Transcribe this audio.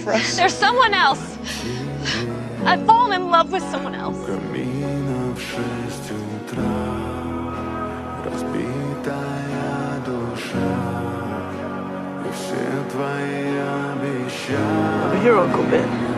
for us. There's someone else. I've fallen in love with someone else. Over here, Uncle Ben.